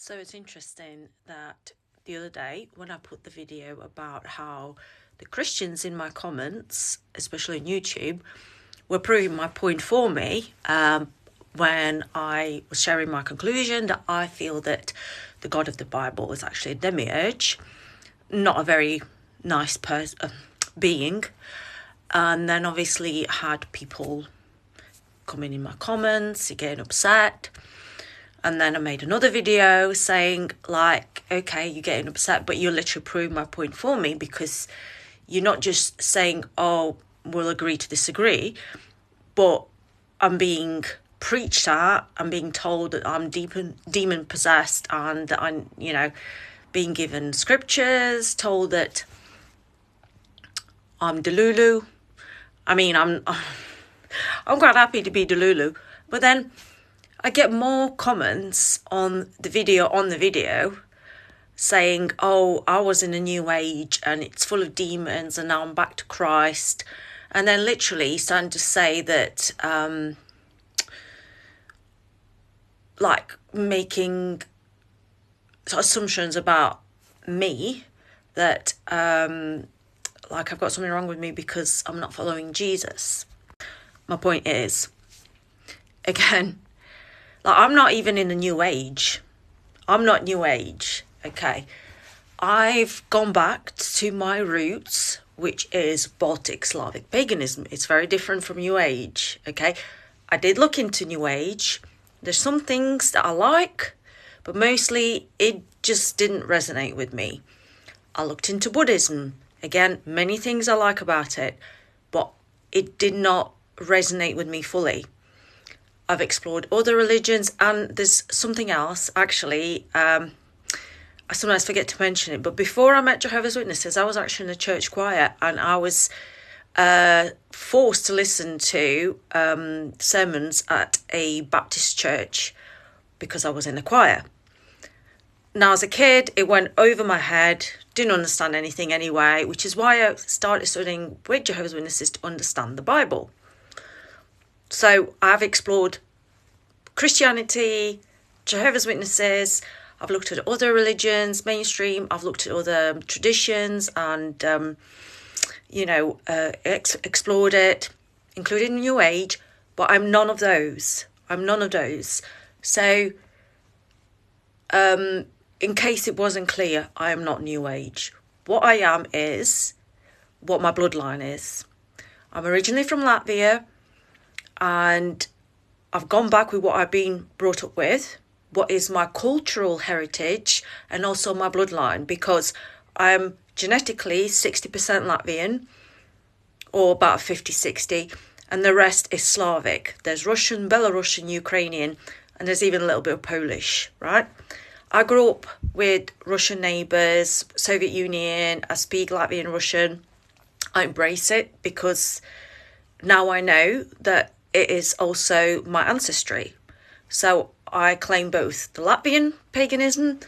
So it's interesting that the other day when I put the video about how the Christians in my comments, especially on YouTube, were proving my point for me when I was sharing my conclusion that I feel that the God of the Bible is actually a demiurge, not a very nice being. And then obviously had people coming in my comments, getting upset. And then I made another video saying, like, okay, you're getting upset, but you literally proved my point for me, because you're not just saying, oh, we'll agree to disagree, but I'm being preached at, I'm being told that I'm demon possessed, and that I'm, being given scriptures, told that I'm Delulu. I mean, I'm quite happy to be Delulu, but then I get more comments on the video saying, oh, I was in a new age and it's full of demons and now I'm back to Christ. And then literally starting to say that, like making assumptions about me that, like I've got something wrong with me because I'm not following Jesus. My point is, again, like, I'm not even in the new age. I'm not new age, okay? I've gone back to my roots, which is Baltic Slavic paganism. It's very different from new age, okay? I did look into new age. There's some things that I like, but mostly it just didn't resonate with me. I looked into Buddhism. Again, many things I like about it, but it did not resonate with me fully. I've explored other religions, and there's something else, actually. I sometimes forget to mention it, but before I met Jehovah's Witnesses, I was actually in a church choir, and I was forced to listen to sermons at a Baptist church because I was in the choir. Now, as a kid, it went over my head, didn't understand anything anyway, which is why I started studying with Jehovah's Witnesses to understand the Bible. So I've explored Christianity, Jehovah's Witnesses, I've looked at other religions, mainstream, I've looked at other traditions and, explored it, including New Age, but I'm none of those. So, in case it wasn't clear, I am not New Age. What I am is what my bloodline is. I'm originally from Latvia, and I've gone back with what I've been brought up with, what is my cultural heritage, and also my bloodline, because I'm genetically 60% Latvian, or about 50-60, and the rest is Slavic. There's Russian, Belarusian, Ukrainian, and there's even a little bit of Polish, right? I grew up with Russian neighbours, Soviet Union, I speak Latvian Russian. I embrace it because now I know that it is also my ancestry. So I claim both the Latvian paganism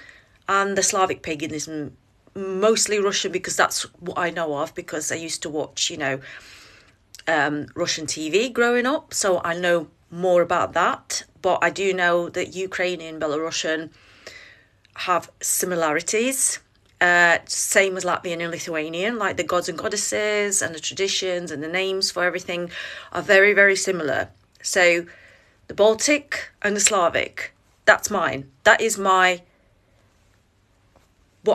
and the Slavic paganism, mostly Russian because that's what I know of, because I used to watch, Russian TV growing up. So I know more about that. But I do know that Ukrainian, Belarusian have similarities. Same as Latvian and Lithuanian, like the gods and goddesses and the traditions and the names for everything are very, very similar. So the Baltic and the Slavic, that's mine. That is what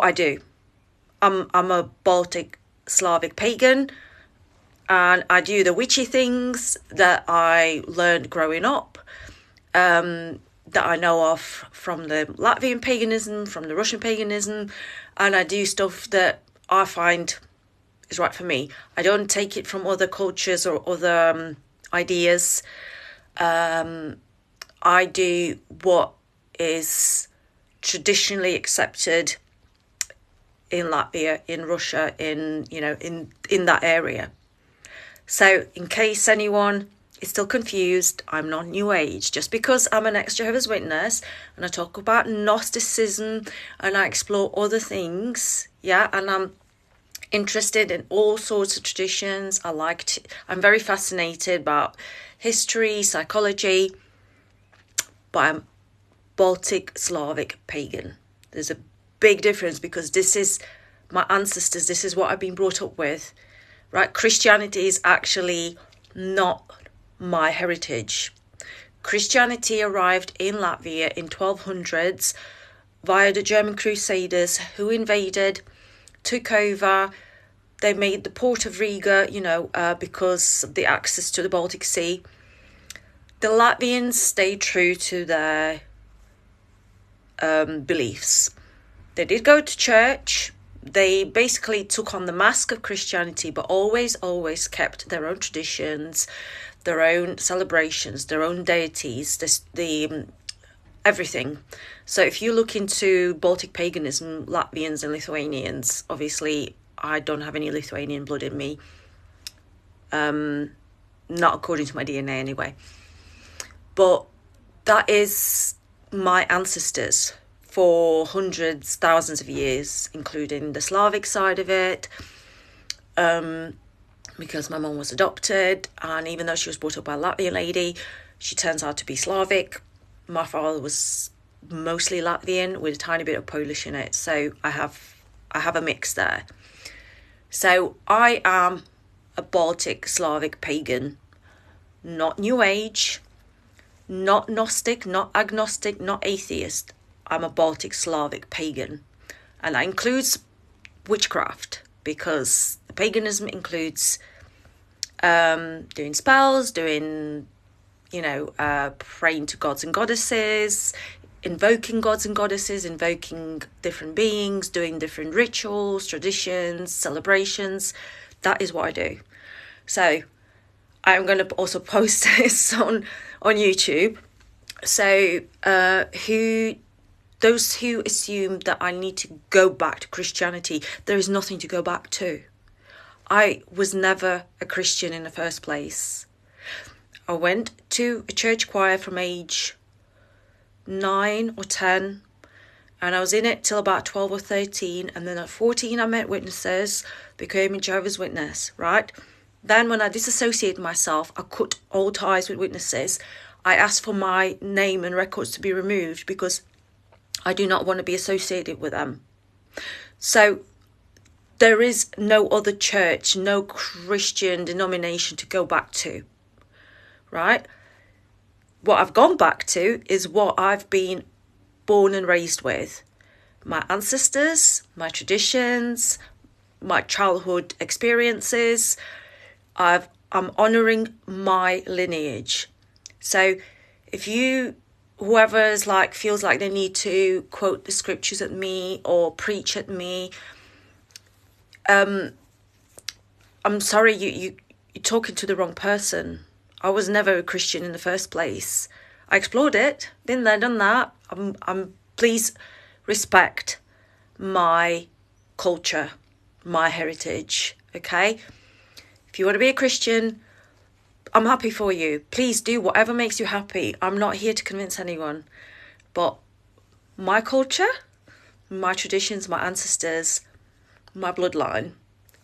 I do. I'm a Baltic Slavic pagan, and I do the witchy things that I learned growing up, that I know of from the Latvian paganism, from the Russian paganism, and I do stuff that I find is right for me. I don't take it from other cultures or other ideas. I do what is traditionally accepted in Latvia, in Russia, in that area. So in case anyone is still confused, I'm not New Age. Just because I'm an ex-Jehovah's Witness and I talk about Gnosticism and I explore other things, and I'm interested in all sorts of traditions. I'm very fascinated about history, psychology, but I'm Baltic Slavic pagan. There's a big difference because this is my ancestors. This is what I've been brought up with, right? Christianity is actually not my heritage. Christianity arrived in Latvia in 1200s via the German Crusaders who invaded, took over. They made the port of Riga, because of the access to the Baltic Sea. The Latvians stayed true to their beliefs. They did go to church. They basically took on the mask of Christianity, but always kept their own traditions, their own celebrations, their own deities, everything. So if you look into Baltic paganism, Latvians and Lithuanians, obviously I don't have any Lithuanian blood in me. Not according to my DNA anyway. But that is my ancestors for hundreds, thousands of years, including the Slavic side of it. Because my mum was adopted, and even though she was brought up by a Latvian lady, she turns out to be Slavic. My father was mostly Latvian with a tiny bit of Polish in it, so I have a mix there. So I am a Baltic Slavic pagan, not New Age, not Gnostic, not agnostic, not atheist. I'm a Baltic Slavic pagan, and that includes witchcraft, because the paganism includes doing spells, doing, praying to gods and goddesses, invoking gods and goddesses, invoking different beings, doing different rituals, traditions, celebrations. That is what I do. So I'm going to also post this on YouTube. So those who assume that I need to go back to Christianity, there is nothing to go back to. I was never a Christian in the first place. I went to a church choir from age 9 or 10, and I was in it till about 12 or 13, and then at 14 I met witnesses, became a Jehovah's Witness, right? Then when I disassociated myself, I cut all ties with witnesses. I asked for my name and records to be removed because I do not want to be associated with them. So there is no other church, no Christian denomination to go back to, right? What I've gone back to is what I've been born and raised with. My ancestors, my traditions, my childhood experiences. I'm honouring my lineage. So if whoever's feels like they need to quote the scriptures at me or preach at me, I'm sorry, you're talking to the wrong person. I was never a Christian in the first place. I explored it, been there, done that. Please respect my culture, my heritage, okay? If you want to be a Christian, I'm happy for you. Please do whatever makes you happy. I'm not here to convince anyone. But my culture, my traditions, my ancestors, my bloodline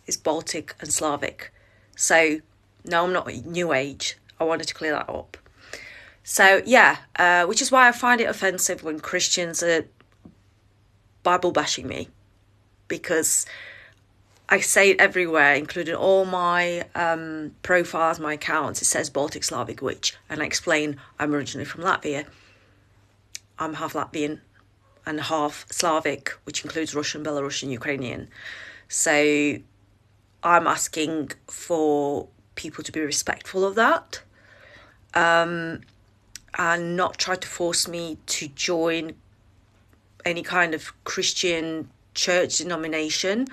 is Baltic and Slavic. So, no, I'm not New Age. I wanted to clear that up. So, which is why I find it offensive when Christians are Bible bashing me. Because I say it everywhere, including all my profiles, my accounts. It says Baltic Slavic Witch. And I explain I'm originally from Latvia. I'm half Latvian and half Slavic, which includes Russian, Belarusian, Ukrainian. So I'm asking for people to be respectful of that. And not try to force me to join any kind of Christian church denomination,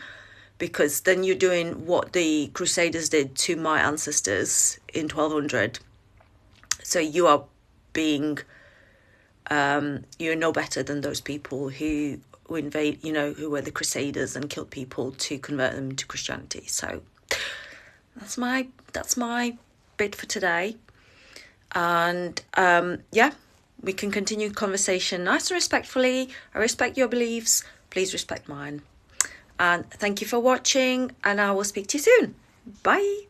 because then you're doing what the Crusaders did to my ancestors in 1200. So you are being, you're no better than those people who who were the Crusaders and killed people to convert them to Christianity. So that's my bit for today. And we can continue conversation nice and respectfully. I respect your beliefs. Please respect mine. And thank you for watching, and I will speak to you soon. Bye.